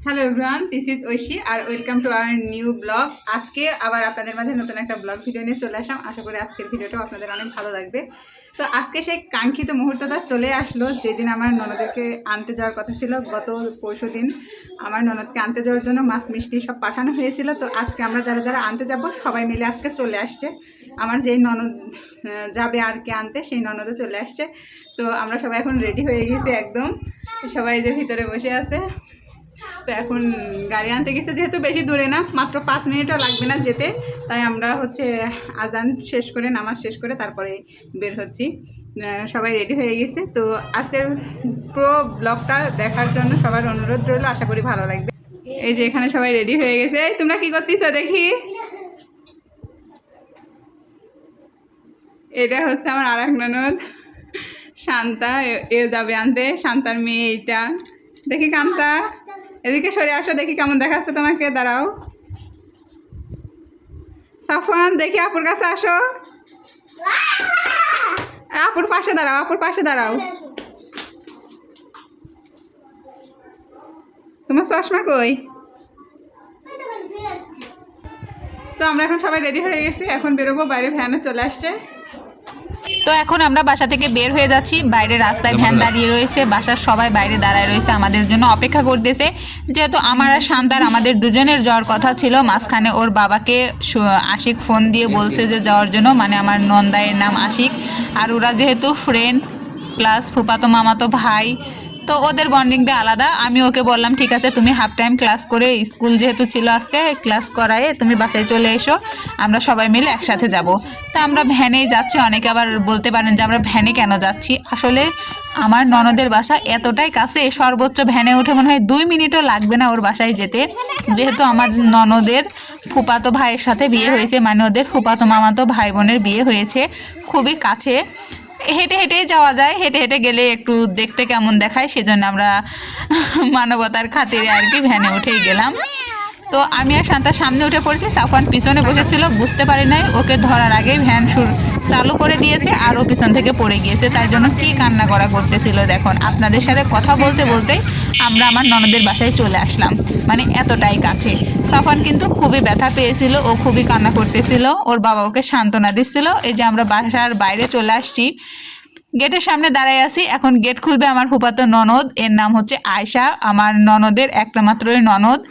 Hello everyone, this is Aishi আর welcome to our new blog. আজকে আবার আপনাদের মাঝে নতুন একটা ব্লগ ভিডিও নিয়ে চলে আসলাম। আশা করি আজকের ভিডিওটাও আপনাদের অনেক ভালো লাগবে। তো আজকে সেই কাঙ্ক্ষিত মুহূর্তটা চলে আসলো, যেদিন আমার ননদকে আনতে যাওয়ার কথা ছিল। গত পরশু দিন আমার ননদকে আনতে যাওয়ার জন্য মাছ মিষ্টি সব পাঠানো হয়েছিল। তো আজকে আমরা যারা যারা আনতে যাব সবাই মিলে আজকে চলে আসছে। আমার যেই ননদ যাবে আর কি আনতে, সেই ননদও চলে আসছে। তো আমরা সবাই এখন রেডি হয়ে গেছি একদম। সবাই যে ভিতরে বসে আছে। তো এখন গাড়ি আনতে গেছে, যেহেতু বেশি দূরে না, মাত্র 5 মিনিটও লাগবে না যেতে। তাই আমরা আজান শেষ করে, নামাজ শেষ করে তারপরে বের হচ্ছি। সবাই রেডি হয়ে গেছে। তো আজকের পুরো ব্লগটা দেখার জন্য সবার অনুরোধ রইল, আশা করি ভালো লাগবে। এই যে এখানে সবাই রেডি হয়ে গেছে। এই তোমরা কি করতেছো দেখি? এটা হচ্ছে আমার আর এক ননদ শান্তা, এ যাবে আনতে। শান্তার মেয়ে এইটা। দেখি কান্তা, এদিকে সরে আসো, দেখি কেমন দেখাচ্ছে তোমাকে। দাঁড়াও সাফওয়ান, দেখি আপুর কাছে আসো। আপুর পাশে দাঁড়াও, আপুর পাশে দাঁড়াও। তোমার চশমা কই? তো আমরা এখন সবাই রেডি হয়ে গেছি, এখন বেরোবো। বাইরে ভ্যানও চলে আসছে। তো এখন আমরা বাসা থেকে বের হয়ে যাচ্ছি। বাইরে রাস্তায় ভ্যান দাঁড়িয়ে রয়েছে, বাসার সবাই বাইরে দাঁড়ায় রয়েছে, আমাদের জন্য অপেক্ষা করতেছে। যেহেতু আমার আর শান্তার আমাদের দুজনের যাওয়ার কথা ছিল, মাঝখানে ওর বাবাকে আশিক ফোন দিয়ে বলছে যে যাওয়ার জন্য, মানে আমার নন্দায়ের নাম আশিক। আর ওরা যেহেতু ফ্রেন্ড প্লাস ফুপাতো মামাতো ভাই, তো ওদের বন্ডিংটা আলাদা। আমি ওকে বললাম ঠিক আছে, তুমি হাফ টাইম ক্লাস করে, স্কুল যেহেতু ছিল আজকে, ক্লাস করায় তুমি বাসায় চলে এসো, আমরা সবাই মিলে একসাথে যাব। তা আমরা ভ্যানেই যাচ্ছি। অনেকে আবার বলতে পারেন যে আমরা ভ্যানে কেন যাচ্ছি। আসলে আমার ননদের বাসা এতটাই কাছে, সর্বোচ্চ ভ্যানে উঠে মনে হয় 2 মিনিটও লাগবে না ওর বাসায় যেতে। যেহেতু আমার ননদের ফুপাতো ভাইয়ের সাথে বিয়ে হয়েছে, মানে ওদের ফুপাতো মামাতো ভাই বোনের বিয়ে হয়েছে খুবই কাছে। হেঁটে হেঁটেই যাওয়া যায়, হেঁটে হেঁটে গেলে একটু দেখতে কেমন দেখায়, সেজন্য আমরা মানবতার খাতিরে আর কি ভ্যানে উঠেই গেলাম। তো আমি আর শান্তা সামনে উঠে পড়েছি, সাফওয়ান পিছনে বসেছিল, বুঝতে পারি নাই, ওকে ধরার আগেই ভ্যান চালু করে দিয়েছে আর ও পিছন থেকে পড়ে গিয়েছে। তার জন্য কি কান্না করা করতেছিল দেখুন। আপনাদের সাথে কথা বলতে বলতে আমরা আমার ননদের বাসায় চলে আসলাম, মানে এতটাই কাছে। সাফওয়ান কিন্তু খুবই ব্যথা পেয়েছিল, ও খুবই কান্না করতেছিল, ওর বাবা ওকে সান্ত্বনা দিচ্ছিল। এই যে আমরা বাসার বাইরে চলে আসছি, গেটের সামনে দাঁড়ায় আছি। এখন গেট খুলবে আমার ফুফাতো ননদ, এর নাম হচ্ছে আয়শা, আমার ননদের একটা মাত্রই ননদ।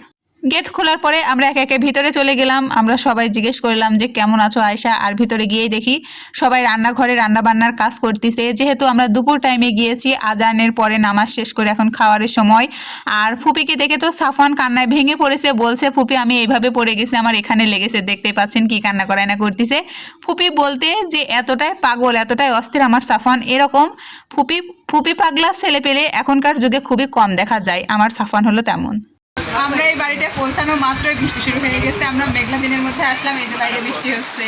গেট খোলার পরে আমরা একে একে ভিতরে চলে গেলাম। আমরা সবাই জিজ্ঞেস করলাম যে কেমন আছো আয়শা। আর ভিতরে গিয়েই দেখি সবাই রান্নাঘরে রান্নাবান্নার কাজ করতেছে। যেহেতু আমরা দুপুর টাইমে গিয়েছি, আজানের পরে নামাজ শেষ করে এখন খাওয়ারের সময়। আর ফুপিকে দেখে তো সাফওয়ান কান্নায় ভেঙে পড়েছে, বলছে ফুপি আমি এইভাবে পড়ে গেছি, আমার এখানে লেগেছে। দেখতে পাচ্ছেন কি কান্না করায় না করতেছে। ফুপি বলতে যে এতটাই পাগল, এতটাই অস্থির আমার সাফওয়ান। এরকম ফুপি পাগলা ছেলে পেলে এখনকার যুগে খুবই কম দেখা যায়, আমার সাফওয়ান হলো তেমন। আমরা এই বাড়িতে পৌঁছানো মাত্রই বৃষ্টি শুরু হয়ে গেছে। আমরা মেঘলা দিনের মধ্যে আসলাম, এই যে বাইরে বৃষ্টি হচ্ছে।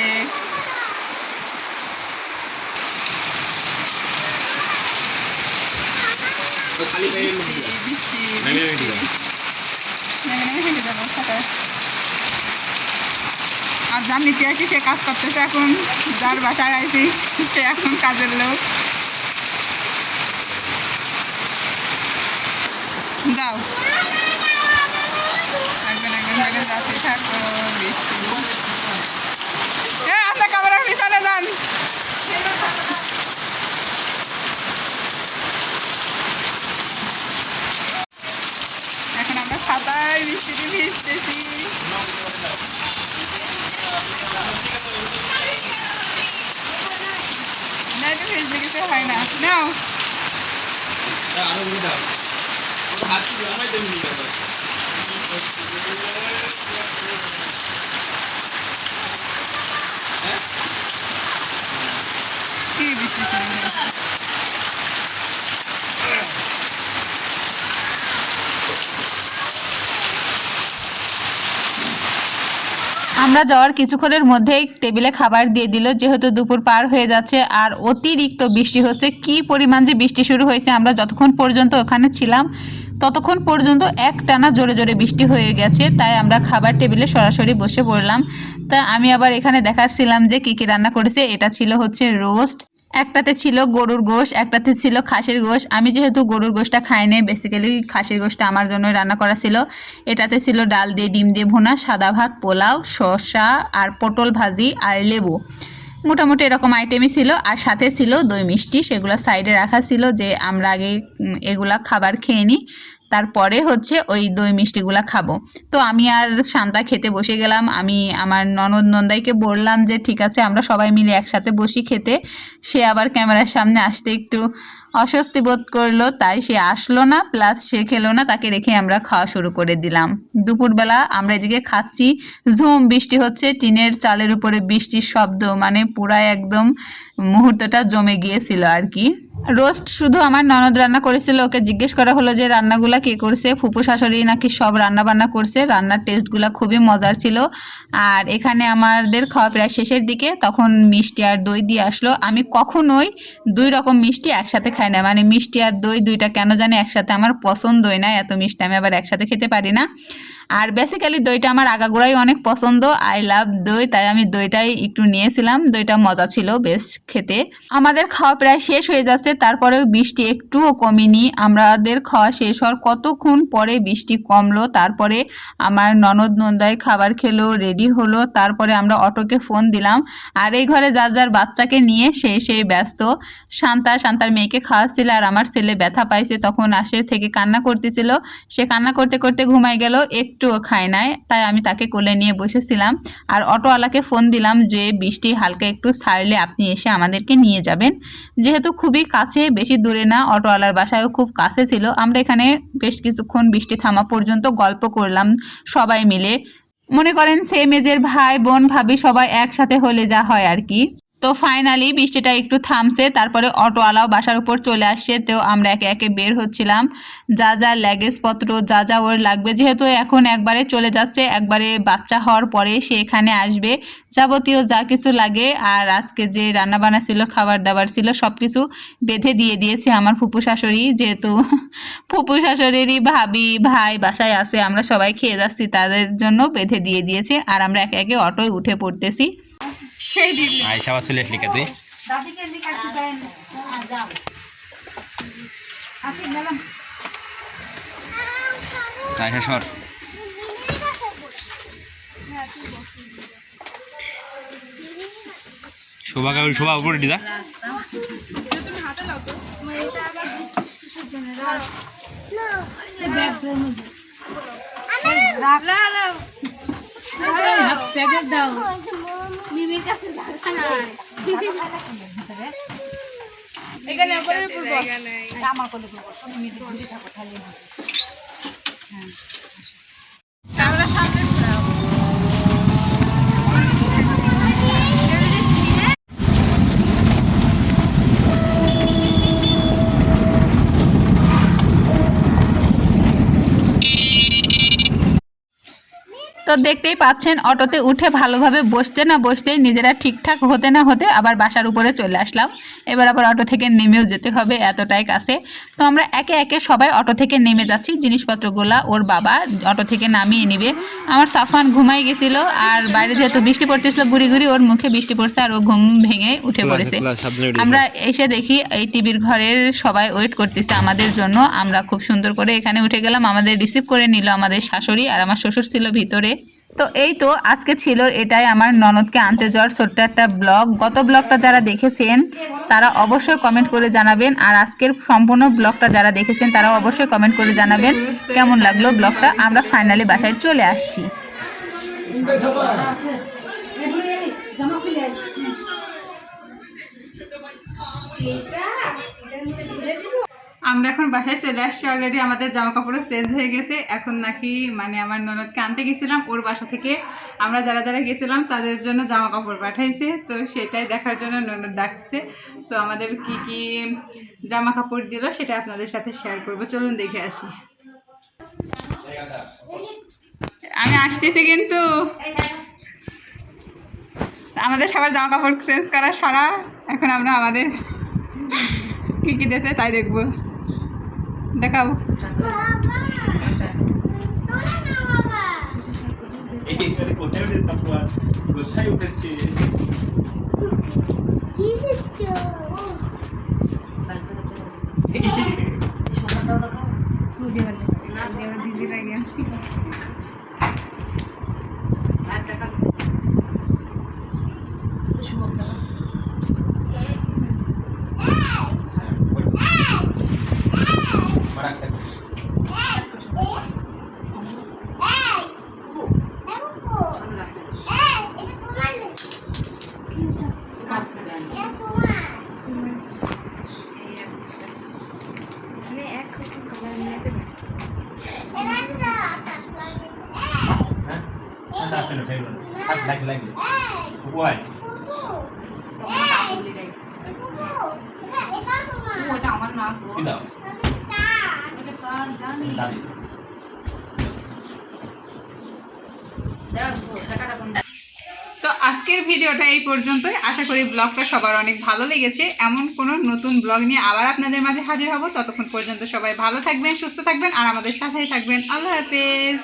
আর যার নিতে আছি সে কাজ করতেছে এখন, যার বাসায় আইছি সে এখন কাজের লোক। যাও আপনার ক্যামেরার পিছনে যান। এখন আমরা ছাতায় বৃষ্টিতে ভিজতেছি। না, এটা ভিজতে কিছু হয় না। নাও আমরা যাওয়ার কিছুক্ষণের মধ্যেই টেবিলে খাবার দিয়ে দিল, যেহেতু দুপুর পার হয়ে যাচ্ছে আর অতিরিক্ত বৃষ্টি হচ্ছে। কি পরিমাণ যে বৃষ্টি শুরু হয়েছে, আমরা যতক্ষণ পর্যন্ত ওখানে ছিলাম ততক্ষণ পর্যন্ত একটানা জোরে জোরে বৃষ্টি হয়ে গেছে। তাই আমরা খাবার টেবিলে সরাসরি বসে পড়লাম। তা আমি আবার এখানে দেখাচ্ছিলাম যে কী কী রান্না করেছে। এটা ছিল হচ্ছে রোস্ট, একটাতে ছিল গরুর গোশ, একটাতে ছিল খাসির গোশ। আমি যেহেতু গরুর গোশটা খাই না, বেসিক্যালি খাসির গোশটা আমার জন্যই রান্না করা ছিল। এটাতে ছিল ডাল দিয়ে ডিম দিয়ে ভুনা, সাদা ভাত, পোলাও, শসা আর পটল ভাজি আর লেবু। মোটামুটি এরকম আইটেমই ছিল। আর সাথে ছিল দই মিষ্টি, সেগুলো সাইডে রাখা ছিল যে আমরা আগে এগুলা খাবার খেয়ে নিই, তারপরে হচ্ছে ওই দই মিষ্টিগুলা খাবো। তো আমি আর শান্তা খেতে বসে গেলাম। আমি আমার ননদ নন্দাইকে বললাম যে ঠিক আছে আমরা সবাই মিলে একসাথে বসি খেতে। সে আবার ক্যামেরার সামনে আসতে একটু অস্বস্তি বোধ করলো, তাই সে আসলো না, প্লাস সে খেলো না। তাকে রেখে আমরা খাওয়া শুরু করে দিলাম। দুপুরবেলা আমরা এদিকে খাচ্ছি, ঝুম বৃষ্টি হচ্ছে, টিনের চালের উপরে বৃষ্টির শব্দ, মানে পুরাই একদম মুহূর্তটা জমে গিয়েছিল আর কি। রোস্ট শুধু আমার ননদ রান্না করেছিল। ওকে জিজ্ঞেস করা হলো যে রান্নাগুলা কে করছে, ফুপু শাশুড়ি নাকি সব রান্না বান্না করছে। রান্নার টেস্টগুলা খুবই মজার ছিল। আর এখানে আমাদের খাওয়া প্রায় শেষের দিকে, তখন মিষ্টি আর দই দিয়ে আসলো। আমি কখনোই 2 রকম মিষ্টি একসাথে খাই না, মানে মিষ্টি আর দই দুইটা কেন জানি একসাথে আমার পছন্দই না। এত মিষ্টি আমি আবার একসাথে খেতে পারি না। আর বেসিক্যালি দইটা আমার আগাগোড়াই অনেক পছন্দ, আই লাভ দই, তাই আমি দইটাই একটু নিয়েছিলাম। দইটা মজা ছিল বেশ খেতে। আমাদের খাওয়া প্রায় শেষ হয়ে যাচ্ছে, তারপরেও বৃষ্টি একটুও কমেনি। আমাদের খাওয়া শেষ হওয়ার কতক্ষণ পরে বৃষ্টি কমলো, তারপরে আমার ননদ নন্দাই খাবার খেলো, রেডি হলো। তারপরে আমরা অটোকে ফোন দিলাম। আর এই ঘরে যার যার বাচ্চাকে নিয়ে সেই ব্যস্ত। শান্তার মেয়েকে খাওয়াচ্ছিল, আর আমার ছেলে ব্যথা পাইছে, তখন আসে থেকে কান্না করতেছিল। সে কান্না করতে করতে ঘুমাই গেল, একটুও খায় নাই। তাই আমি তাকে কোলে নিয়ে বসেছিলাম। আর অটোওয়ালাকে ফোন দিলাম যে বৃষ্টি হালকা একটু ছাড়লে আপনি এসে আমাদেরকে নিয়ে যাবেন। যেহেতু খুবই কাছে, বেশি দূরে না, অটোওয়ালার বাসায়ও খুব কাছে ছিল। আমরা এখানে বেশ কিছুক্ষণ বৃষ্টি থামা পর্যন্ত গল্প করলাম সবাই মিলে। মনে করেন সেম এজের ভাই বোন ভাবি সবাই একসাথে হলে যা হয় আর কি। তো ফাইনালি বৃষ্টিটা একটু থামছে, তারপরে অটোওয়ালাও বাসার উপর চলে আসছে। তো আমরা একে একে বের হচ্ছিলাম, যা যা লাগেজপত্র যা যা ওর লাগবে, যেহেতু এখন একবারে চলে যাচ্ছে, একবারে বাচ্চা হওয়ার পরে সে এখানে আসবে, যাবতীয় যা কিছু লাগে। আর আজকে যে রান্নাবান্না ছিল, খাবার দাবার ছিল, সব কিছু বেঁধে দিয়ে দিয়েছে আমার ফুপু শাশুড়ি। যেহেতু ফুপু শাশুড়িরই ভাবি ভাই বাসায় আছে, আমরা সবাই খেয়ে যাচ্ছি, তাদের জন্য বেঁধে দিয়ে দিয়েছে। আর আমরা একে একে অটোয় উঠে পড়তেছি। আয়শা বাসুল লিখা তুই আয়শা সর শোভা উপরে দিদা দাও মিমির কাছে এখানে আমার কোলে থাকো খালি তো দেখতেই পাচ্ছেন অটোতে উঠে ভালোভাবে বসতে না বসতে নিজেরা ঠিকঠাক হতে না হতে আবার বাসার উপরে চলে আসলাম। এবার আবার অটো থেকে নেমেও যেতে হবে, এতটাই কাছে। তো আমরা একে একে সবাই অটো থেকে নেমে যাচ্ছি। জিনিসপত্রগুলা ওর বাবা অটো থেকে নামিয়ে নিবে। আমার সাফান ঘুমাই গেছিল, আর বাইরে যেহেতু বৃষ্টি পড়তেছিল গুড়ি গুড়ি, ওর মুখে বৃষ্টি পড়ছে আর ও ঘুম ভেঙে উঠে পড়েছে। আমরা এসে দেখি এই টিভির ঘরের সবাই ওয়েট করতেছে আমাদের জন্য। আমরা খুব সুন্দর করে এখানে উঠে গেলাম, আমাদের রিসিভ করে নিল আমাদের শাশুড়ি, আর আমার শ্বশুর ছিল ভিতরে। তো এই তো আজকে ছিল এটাই আমার ননদকে আনতে যাওয়ার ছোট্ট একটা ব্লগ। গত ব্লগটা যারা দেখেছেন তারা অবশ্যই কমেন্ট করে জানাবেন, আর আজকের সম্পূর্ণ ব্লগটা যারা দেখেছেন তারাও অবশ্যই কমেন্ট করে জানাবেন কেমন লাগলো ব্লগটা। আমরা ফাইনালি বাসায় চলে আসছি। আমরা এখন বাসায় চলে আসছি অলরেডি। আমাদের জামা কাপড়ও চেঞ্জ হয়ে গেছে। এখন নাকি মানে আমার ননদকে আনতে গেছিলাম, ওর বাসা থেকে আমরা যারা যারা গেছিলাম তাদের জন্য জামা কাপড় পাঠাইছে। তো সেটাই দেখার জন্য ননদ ডাকতে। তো আমাদের কি কি জামা কাপড় দিল সেটা আপনাদের সাথে শেয়ার করবো, চলুন দেখে আসি। আমি আসতেছি কিন্তু আমাদের সবার জামা কাপড় চেঞ্জ করা সারা। এখন আমরা আমাদের কি কি দিয়েছে তাই দেখবো, দেখাবো। কোথায় উঠেছে ওইটা আমার না গো এটা তো আর জানি দেখো টাকাটা কোন তো আজকের ভিডিওটা এই পর্যন্তই। আশা করি ব্লগটা সবার অনেক ভালো লেগেছে। এমন কোনো নতুন ব্লগ নিয়ে আবার আপনাদের মাঝে হাজির হব। ততক্ষণ পর্যন্ত সবাই ভালো থাকবেন, সুস্থ থাকবেন আর আমাদের সাথেই থাকবেন। আল্লাহ হাফেজ।